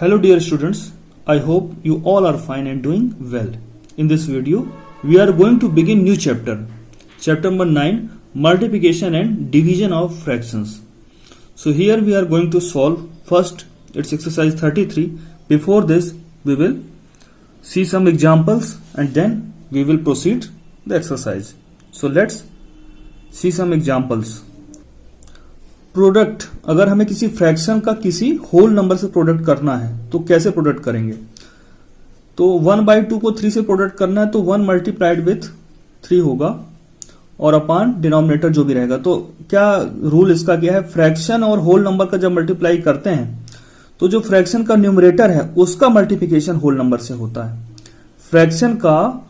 Hello dear students, I hope you all are fine and doing well. In this video, we are going to begin new chapter. Chapter number 9, multiplication and division of fractions. So here we are going to solve first, it's exercise 33. Before this, we will see some examples and then we will proceed the exercise. So let's see some examples. Product, अगर हमें किसी fraction का किसी whole number से product करना है तो कैसे प्रोडक्ट करेंगे? तो 1/2 को 3 से प्रोडक्ट करना है तो 1 मल्टीप्लाइड विथ 3 होगा और अपान डिनोमिनेटर जो भी रहेगा. तो क्या रूल इसका क्या है? फ्रैक्शन और होल नंबर का जब मल्टीप्लाई करते हैं तो जो फ्रैक्शन का न्यूमरेटर है उसका मल्टीप्लिकेशन होल नंबर से होता है. फ्रैक्शन का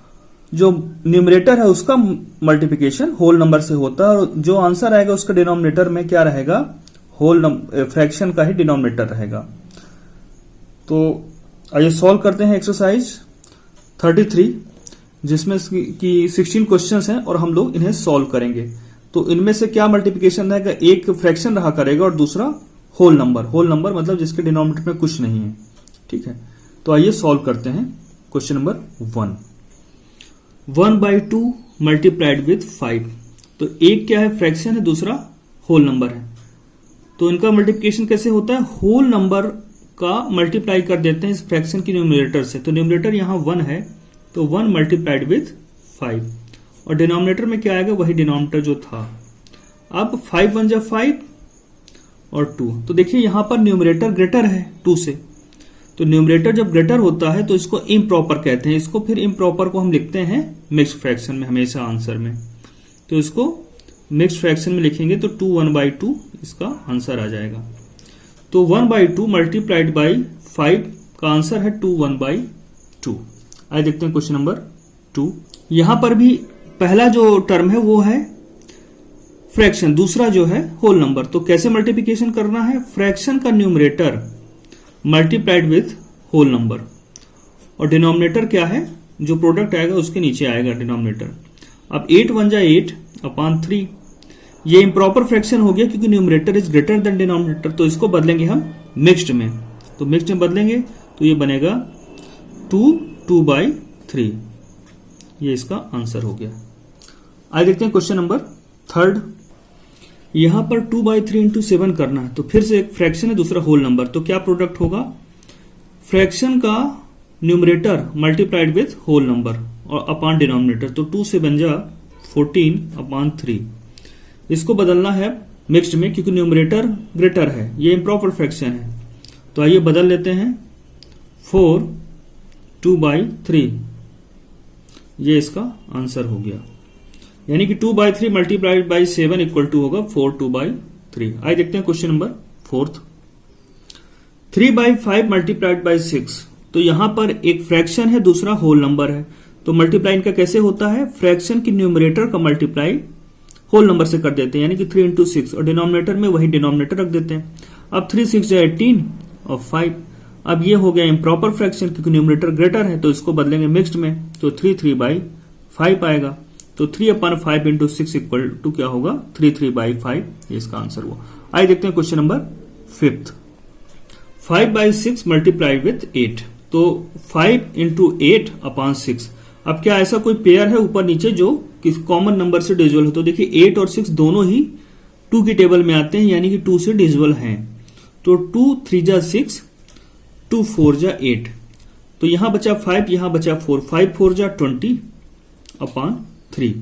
जो न्यूमरेटर है उसका मल्टीप्लिकेशन होल नंबर से होता है और जो आंसर आएगा उसका डिनोमिनेटर में क्या रहेगा? होल फ्रैक्शन का ही डिनोमिनेटर रहेगा. तो आइए सॉल्व करते हैं एक्सरसाइज 33 जिसमें कि 16 क्वेश्चंस हैं और हम लोग इन्हें सॉल्व करेंगे. तो इनमें से क्या मल्टीप्लिकेशन रहेगा? एक फ्रैक्शन रहा करेगा और दूसरा होल नंबर. होल नंबर मतलब जिसके डिनोमिनेटर में कुछ नहीं है. ठीक है, तो आइए सॉल्व करते हैं. Question number 1, 1/2 multiplied with 5. तो एक क्या है? फ्रैक्शन है, दूसरा होल नंबर है. तो इनका मल्टीप्लिकेशन कैसे होता है? होल नंबर का मल्टीप्लाई कर देते हैं इस फ्रैक्शन की न्यूमरेटर से. तो न्यूमरेटर यहां 1 है तो 1 मल्टीप्लाइड विथ 5 और डिनोमिनेटर में क्या आएगा? वही डिनोमिनेटर जो था. अब 5 1 जा 5 और 2. तो देखिए यहां पर न्यूमरेटर ग्रेटर है 2 से. तो न्यूमरेटर जब ग्रेटर होता है तो इसको इम्प्रॉपर कहते हैं. इसको फिर इम्प्रॉपर को हम लिखते हैं मिक्स्ड फ्रैक्शन में हमेशा आंसर में. तो इसको मिक्स्ड फ्रैक्शन में लिखेंगे तो 2 1/2 इसका आंसर आ जाएगा. तो 1/2 मल्टीप्लाइड बाई 5 का आंसर है 2 1/2. आइए देखते हैं क्वेश्चन नंबर 2. यहां पर भी पहला जो टर्म है वो है फ्रैक्शन, दूसरा जो है होल नंबर. तो कैसे मल्टीप्लिकेशन करना है? फ्रैक्शन का numerator multiplied with whole number और डिनोमिनेटर क्या है? जो प्रोडक्ट आएगा उसके नीचे आएगा डिनोमिनेटर. अब 8 1 जा 8 अपान 3. ये इम्प्रॉपर फ्रैक्शन हो गया क्योंकि numerator is greater than denominator. तो इसको बदलेंगे हम मिक्स्ड में. तो मिक्स्ड में बदलेंगे तो ये बनेगा 2 2/3. ये इसका आंसर हो गया. आइए देखते हैं क्वेश्चन नंबर 3. यहां पर 2/3 इंटू 7 करना है. तो फिर से एक फ्रैक्शन है, दूसरा होल नंबर. तो क्या प्रोडक्ट होगा? फ्रैक्शन का numerator multiplied with whole number और अपान डिनोमिनेटर. तो 2 से बन जा 14 अपान 3. इसको बदलना है मिक्स्ड में क्योंकि न्यूमरेटर ग्रेटर है. ये इम्प्रॉपर फ्रैक्शन है. तो आइए बदल लेते हैं 4 2/3. ये इसका आंसर हो गया. यानी कि 2/3 मल्टीप्लाइड बाई 7 इक्वल टू होगा 4 2/3. आइए देखते हैं क्वेश्चन नंबर 4. 3/5 multiplied by 6. तो यहां पर एक फ्रैक्शन है, दूसरा होल नंबर है. तो मल्टीप्लाई इनका कैसे होता है? फ्रैक्शन की न्यूमरेटर का मल्टीप्लाई होल नंबर से कर देते हैं यानी कि 3 इंटू 6 और डिनोमिनेटर में वही डिनोमिनेटर रख देते हैं. अब 3 6 जा 18 और 5. अब ये हो गया इम्प्रॉपर फ्रैक्शन क्योंकि न्यूमरेटर ग्रेटर है. तो इसको बदलेंगे मिक्स्ड में तो 3 3/5 आएगा. तो 3/5 इंटू 6 इक्वल टू क्या होगा? 3 3/5. ये इसका आंसर हुआ. आइए देखते हैं क्वेश्चन नंबर 5. 5/6 multiplied with 8. तो 5 इंटू 8 अपान 6. अब क्या ऐसा कोई पेयर है ऊपर नीचे जो किस कॉमन नंबर से डिविजिबल हो? तो देखिए 8 और 6 दोनों ही 2 की टेबल में आते हैं यानी कि 2 से डिविजिबल हैं. तो 2 3 जा 6 2 4 जा 8. तो यहां बचा 5, यहां बचा 4. 5 4 जा 20 अपान 3.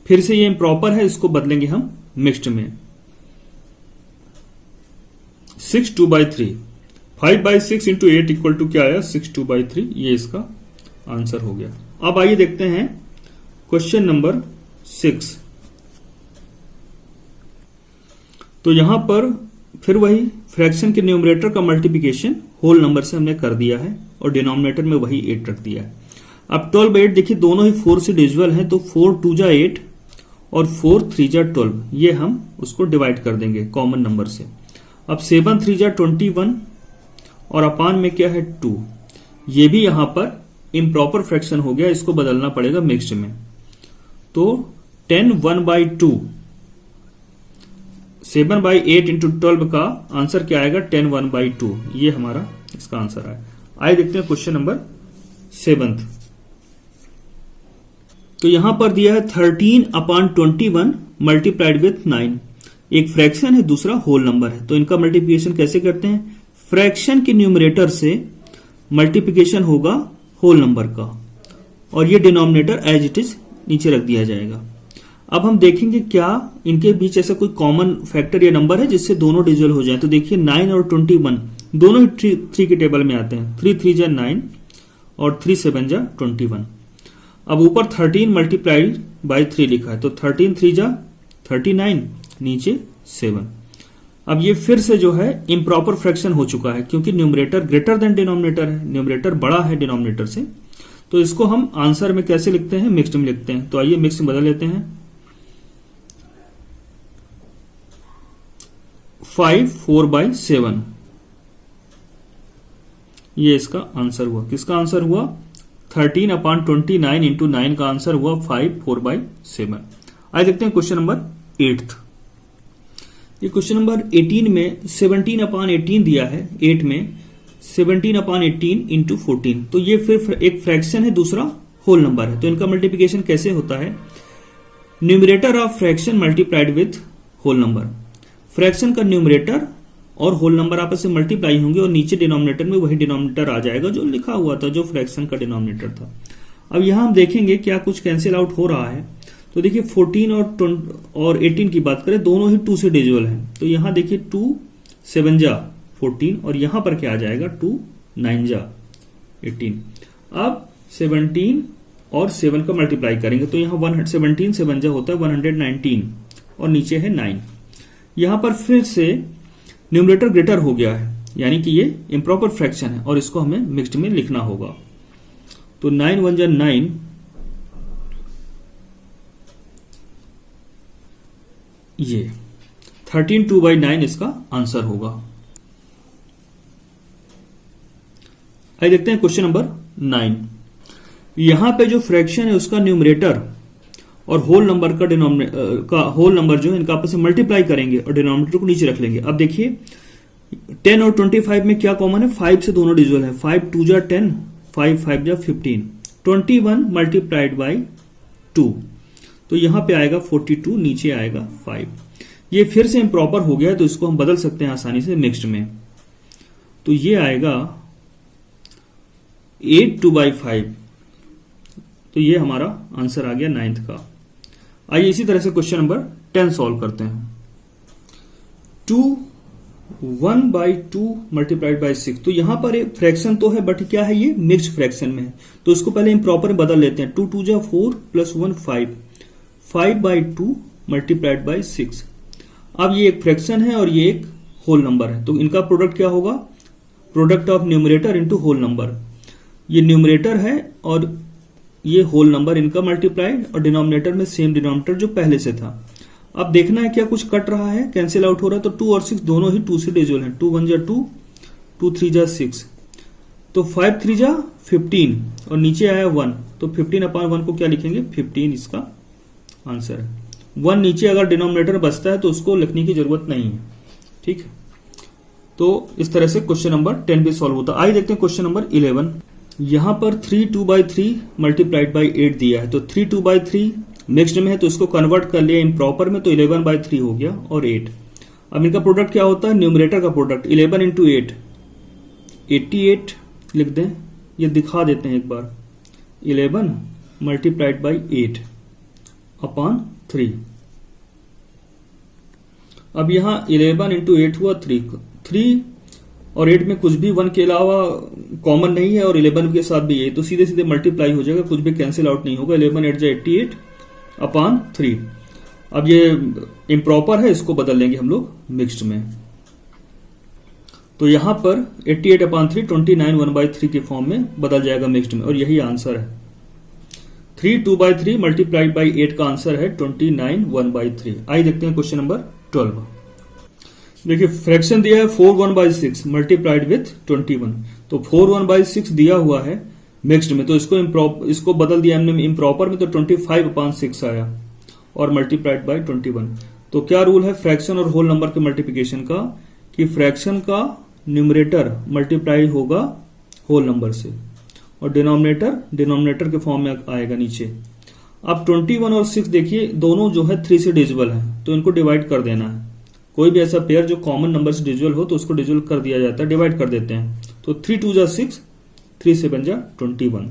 फिर से ये इम्प्रॉपर है, इसको बदलेंगे हम मिक्स्ड में. 6 2/3. 5/6 इंटू 8 इक्वल टू क्या आया? 6 2/3. ये इसका आंसर हो गया. अब आइए देखते हैं क्वेश्चन नंबर 6. तो यहां पर फिर वही फ्रैक्शन के न्यूमरेटर का मल्टीप्लिकेशन होल नंबर से हमने कर दिया है और डिनोमिनेटर में वही 8 रख दिया है. अब 12/8 देखिए दोनों ही 4 से डिविजिबल हैं. तो 4 2 जा 8 और 4 3 जा 12. ये हम उसको डिवाइड कर देंगे कॉमन नंबर से. अब 7 3 जा 21 और अपान में क्या है 2. ये भी यहां पर इम्प्रॉपर फ्रैक्शन हो गया, इसको बदलना पड़ेगा मिक्स्ड में. तो 10 1/2. 7/8 इंटू 12 का आंसर क्या आएगा? 10 1/2. ये हमारा इसका आंसर आया। आइए देखते हैं क्वेश्चन नंबर 7। तो यहां पर दिया है 13/21 मल्टीप्लाइड विथ 9। एक फ्रैक्शन है, दूसरा होल नंबर है। तो इनका मल्टीप्लिकेशन कैसे करते हैं? फ्रैक्शन के न्यूमरेटर से मल्टीप्लिकेशन होगा होल नंबर का, और ये डिनोमिनेटर एज इट इज नीचे रख दिया जाएगा। अब हम देखेंगे क्या इनके बीच ऐसा कोई कॉमन फैक्टर या नंबर है जिससे दोनों डिविजिबल हो जाए। तो देखिए 9 और 21 दोनों ही 3 के टेबल में आते हैं। 3 3 जा 9 और 3 7 जा 21। अब ऊपर 13 मल्टीप्लाइड बाई 3 लिखा है, तो 13 3 जा 39, नीचे 7। अब ये फिर से जो है इम्प्रॉपर फ्रैक्शन हो चुका है, क्योंकि न्यूमरेटर ग्रेटर देन डिनोमिनेटर है, न्यूमरेटर बड़ा है डिनोमिनेटर से। तो इसको हम आंसर में कैसे लिखते हैं? मिक्स्ड में लिखते हैं। तो आइए मिक्स में बदल लेते हैं। 5 4/7 ये इसका आंसर हुआ। किसका आंसर हुआ? 13/29 इंटू 9 का आंसर हुआ 5 4/7। आइए देखते हैं क्वेश्चन नंबर 8। ये क्वेश्चन नंबर 18 में 17/18 दिया है। 8 में 17/18 इंटू 14। तो ये फिर एक फ्रैक्शन है, दूसरा होल नंबर है। तो इनका मल्टीप्लिकेशन कैसे होता है? Numerator of fraction multiplied with whole number. Fraction का न्यूमरेटर और होल नंबर आपस में मल्टीप्लाई होंगे, और नीचे डिनोमिनेटर में वही डिनोमिनेटर आ जाएगा जो लिखा हुआ था, जो फ्रैक्शन का डिनोमिनेटर था। अब यहां हम देखेंगे क्या कुछ कैंसिल आउट हो रहा है। तो देखिए 14 और 18 की बात करें, दोनों ही 2 से डिविजिबल हैं। तो यहां देखिए 2 7 जा 14, और यहां पर क्या आ जाएगा? 2 9 जा 18। अब 17 और 7 का मल्टीप्लाई करेंगे, तो यहां 17 7 जा होता है 119, और नीचे है 9। यहां पर फिर से न्यूमरेटर ग्रेटर हो गया है, यानी कि ये इम्प्रॉपर फ्रैक्शन है, और इसको हमें मिक्स्ड में लिखना होगा। तो 9 1 जा 9, ये 13 2/9 इसका आंसर होगा। आइए देखते हैं क्वेश्चन नंबर 9। यहां पे जो फ्रैक्शन है उसका न्यूमरेटर और होल नंबर का होल नंबर जो है इनका आपस में मल्टीप्लाई करेंगे और डिनोमिनेटर को नीचे रख लेंगे। अब देखिए 10 और 25 में क्या कॉमन है? 5 से दोनों डिविजिबल है। 5 2 जा 10, 5 5 जा 15। 21 मल्टीप्लाइड बाई 2, तो यहां पे आएगा 42, नीचे आएगा 5। ये फिर से इम्प्रॉपर हो गया है, तो इसको हम बदल सकते हैं आसानी से मिक्स्ड में। तो ये आएगा 8 2/5। तो ये हमारा आंसर आ गया 9th का। आइए इसी तरह से क्वेश्चन नंबर 10 सॉल्व करते हैं। 2 1/2 मल्टीप्लाइड बाई 6। तो यहां पर एक फ्रैक्शन तो है, बट क्या है? ये मिक्स्ड फ्रैक्शन में है। तो इसको पहले इम्प्रॉपर में बदल लेते हैं। 2 2 जा 4 प्लस 1 5, 5/2 मल्टीप्लाइड बाई 6। अब ये एक फ्रैक्शन है और ये एक होल नंबर है, तो इनका प्रोडक्ट क्या होगा? Product of numerator into whole number. ये न्यूमरेटर है और ये होल नंबर, इनका मल्टीप्लाइड, और डिनोमिनेटर में सेम डिनोमिनेटर जो पहले से था। अब देखना है क्या कुछ कट रहा है, कैंसिल आउट हो रहा है। तो 2 और 6 दोनों ही 2 से डिविजिबल हैं। 2 1 जा 2, 2 3 जा 6, तो 5 3 जा 15, और नीचे आया 1, तो 15/1 को क्या लिखेंगे? 15 इसका आंसर है। 1 नीचे अगर डिनोमिनेटर बचता है तो उसको लिखने की जरूरत नहीं है, ठीक है। तो इस तरह से क्वेश्चन नंबर 10 भी सॉल्व होता है। आइए देखते हैं क्वेश्चन नंबर 11। यहां पर 3 2/3 मल्टीप्लाइड बाई 8 दिया है। तो 3 2/3 मिक्स्ड में है, तो इसको कन्वर्ट कर लिया इम्प्रॉपर में, तो 11/3 हो गया, और 8। अब इनका प्रोडक्ट क्या होता है? न्यूमरेटर का प्रोडक्ट 11 इंटू 8, 88 लिख दें, ये दिखा देते हैं एक बार। 11 मल्टीप्लाइड बाई 8 अपॉन 3। अब यहां 11 इंटू 8 हुआ 3 और 8 में कुछ भी 1 के अलावा कॉमन नहीं है, और 11 के साथ भी है, तो सीधे सीधे मल्टीप्लाई हो जाएगा, कुछ भी कैंसिल आउट नहीं होगा। 11 8 जा 88 अपॉन 3। अब ये इम्प्रॉपर है, इसको बदल लेंगे हम लोग मिक्स्ड में। तो यहां पर 88 अपॉन 3 29 1/3 के फॉर्म में बदल जाएगा मिक्स्ड में, और यही आंसर है। 3 2/3 मल्टीप्लाइड बाई 8 का आंसर है 29 1/3। आइए देखते हैं क्वेश्चन नंबर 12। देखिए फ्रैक्शन दिया है 4 1/6 मल्टीप्लाइड विथ 21। तो 4 1/6 दिया हुआ है मिक्स्ड में, तो इसको बदल दिया हमने इम्प्रॉपर में, तो 25/6 आया, और मल्टीप्लाइड बाई 21। तो क्या रूल है फ्रैक्शन और होल नंबर के मल्टीप्लिकेशन का? कि फ्रैक्शन का न्यूमरेटर मल्टीप्लाई होगा होल नंबर से और डिनोमिनेटर के फॉर्म में आएगा नीचे। अब 21 और 6 देखिए दोनों जो है 3 से डिविजिबल है, तो इनको डिवाइड कर देना है। कोई भी ऐसा पेयर जो कॉमन नंबर से डिविजिबल हो तो उसको डिविजिबल कर दिया जाता है, डिवाइड कर देते हैं। तो 3 2 जा 6, 3 से बन जा 21।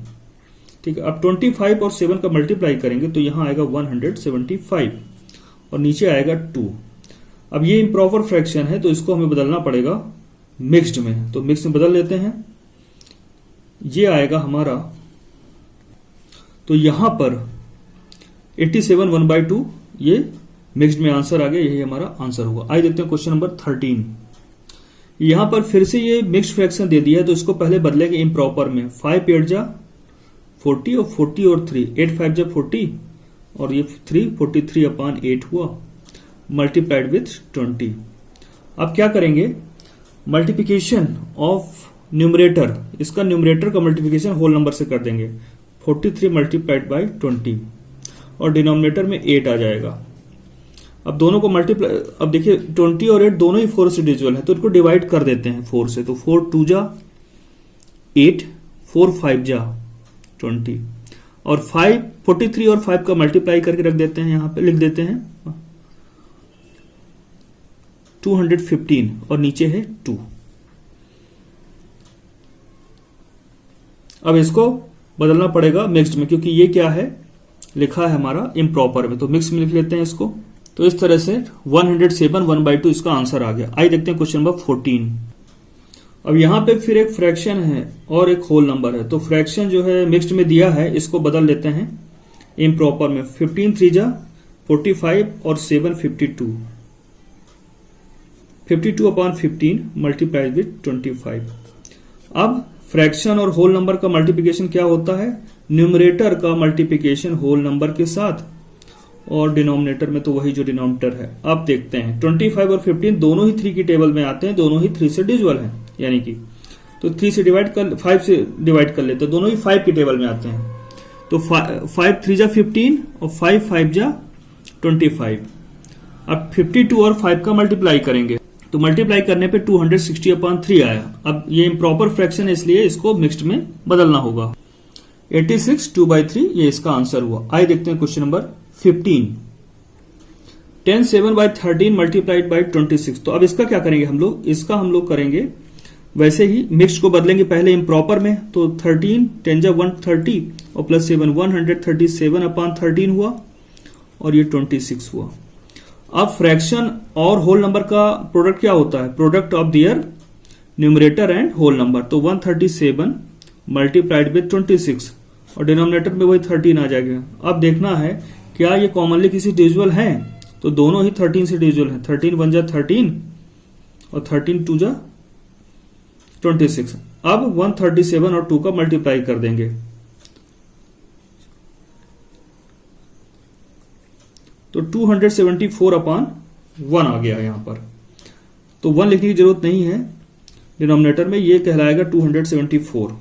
ठीक है, अब 25 और 7 का मल्टीप्लाई करेंगे तो यहां आएगा 175 और नीचे आएगा 2। अब ये इम्प्रॉपर फ्रैक्शन है तो इसको हमें बदलना पड़ेगा मिक्स्ड में, तो मिक्स में बदल लेते हैं। ये आएगा हमारा, तो यहां पर 87 1/2 ये मिक्स्ड में आंसर आ गया, यही हमारा आंसर होगा। आइए देखते हैं क्वेश्चन नंबर 13। यहां पर फिर से ये मिक्स्ड फ्रैक्शन दे दिया है तो इसको पहले बदलेंगे इम्प्रॉपर में। 5 8 जा 40 और 40 और 3, 8 5 जा 40 और ये 3 43/8 हुआ, मल्टीप्लाइड विथ 20। अब क्या करेंगे, मल्टीप्लिकेशन ऑफ न्यूमरेटर, इसका न्यूमरेटर का मल्टीप्लिकेशन होल नंबर से कर देंगे। 43 मल्टीप्लाइड बाई 20 और डिनोमिनेटर में 8 आ जाएगा। अब दोनों को मल्टीप्लाई, अब देखिए 20 और 8 दोनों ही 4 से डिविजिबल है तो इनको डिवाइड कर देते हैं 4 से। तो 4 2 जा 8, 4 5 जा 20 और 43 और 5 का मल्टीप्लाई करके रख देते हैं, यहां पे लिख देते हैं 215 और नीचे है 2। अब इसको बदलना पड़ेगा मिक्स्ड में, क्योंकि ये क्या है लिखा है हमारा इम्प्रॉपर में, तो मिक्स में लिख लेते हैं इसको। तो इस तरह से 107 1/2 इसका आंसर आ गया। आइए देखते हैं क्वेश्चन नंबर 14। अब यहां पे फिर एक फ्रैक्शन है और एक होल नंबर है, तो फ्रैक्शन जो है मिक्स्ड में दिया है इसको बदल लेते हैं इम्प्रॉपर में। 15 3 जा 45 और 7 52, 52/15 मल्टीप्लाइड विथ 25। अब फ्रैक्शन और होल नंबर का मल्टीप्लिकेशन क्या होता है, न्यूमरेटर का मल्टीप्लिकेशन होल नंबर के साथ और डिनोमिनेटर में तो वही जो डिनोमिनेटर है। अब देखते हैं 25 और 15 दोनों ही 3 की टेबल में आते हैं, दोनों ही 3 से डिविजिबल हैं, यानी कि तो 3 से डिवाइड कर 5 से डिवाइड कर लेते हैं, दोनों ही 5 की टेबल में आते हैं। तो 5 3 जा 15 और 5 5 जा 25। अब 52 और 5 का मल्टीप्लाई करेंगे तो मल्टीप्लाई करने पे 260/3 आया। अब ये इम्प्रॉपर फ्रैक्शन है इसलिए इसको मिक्स्ड में बदलना होगा। 86 2/3 ये इसका आंसर हुआ। आइए देखते हैं क्वेश्चन नंबर 15। 10 7/13 multiplied by 26। तो अब इसका क्या करेंगे हम लोग, इसका हम लोग करेंगे वैसे ही मिक्स्ड को बदलेंगे पहले इम्प्रॉपर में। तो 13 10 जा 130 और प्लस 7 137/13 हुआ और ये 26 हुआ। अब फ्रैक्शन और होल नंबर का प्रोडक्ट क्या होता है, product of their numerator and whole number. तो 137 मल्टीप्लाइड विथ 26 और डिनोमिनेटर में वही 13 आ जाएगा। अब देखना है क्या ये कॉमनली किसी डिविजिबल है, तो दोनों ही 13 से डिविजिबल है। 13 1 जा 13 और 13 2 जा 26। अब 137 और 2 का मल्टीप्लाई कर देंगे तो 274/1 आ गया यहां पर। तो 1 लिखने की जरूरत नहीं है डिनोमिनेटर में, ये कहलाएगा 274।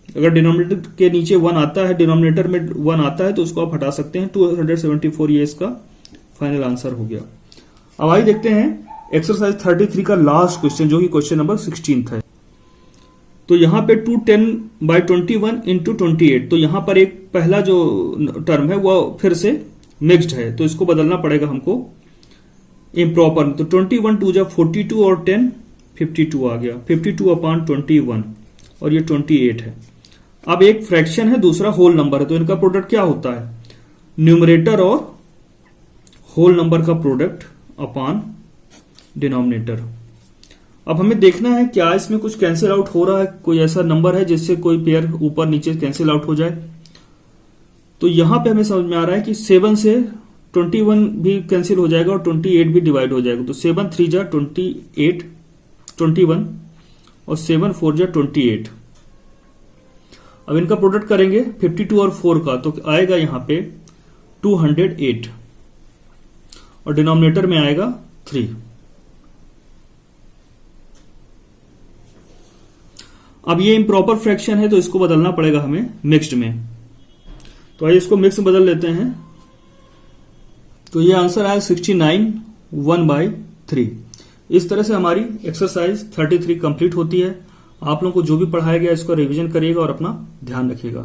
अगर डिनोमिनेटर के नीचे 1 आता है, डिनोमिनेटर में 1 आता है तो उसको आप हटा सकते हैं। 274 ये इसका फाइनल आंसर हो गया। अब आइए देखते हैं एक्सरसाइज 33 का लास्ट क्वेश्चन जो कि क्वेश्चन नंबर 16 है। तो यहां पे 210/21 इंटू 28, तो यहां पर एक पहला जो टर्म है वो फिर से मिक्स्ड है तो इसको बदलना पड़ेगा हमको इम्प्रॉपर। तो 21 2 जा 42 और 10 52 आ गया। 52/21 और ये 28 है। अब एक फ्रैक्शन है दूसरा होल नंबर है, तो इनका प्रोडक्ट क्या होता है, न्यूमरेटर और होल नंबर का प्रोडक्ट अपॉन डिनोमिनेटर। अब हमें देखना है क्या इसमें कुछ कैंसिल आउट हो रहा है, कोई ऐसा नंबर है जिससे कोई पेयर ऊपर नीचे कैंसिल आउट हो जाए। तो यहां पे हमें समझ में आ रहा है कि 7 से 21 भी कैंसिल हो जाएगा और 28 भी डिवाइड हो जाएगा। तो 7 3 जा 28 21 और 7 4 जा 28। अब इनका प्रोडक्ट करेंगे 52 और 4 का, तो आएगा यहां पे 208 और डिनोमिनेटर में आएगा 3। अब ये इम्प्रॉपर फ्रैक्शन है तो इसको बदलना पड़ेगा हमें मिक्स्ड में। तो आइए इसको मिक्स में बदल लेते हैं। तो ये आंसर आया 69 1/3। इस तरह से हमारी एक्सरसाइज 33 कंप्लीट होती है। आप लोगों को जो भी पढ़ाया गया इसको रिवीजन करिएगा और अपना ध्यान रखिएगा।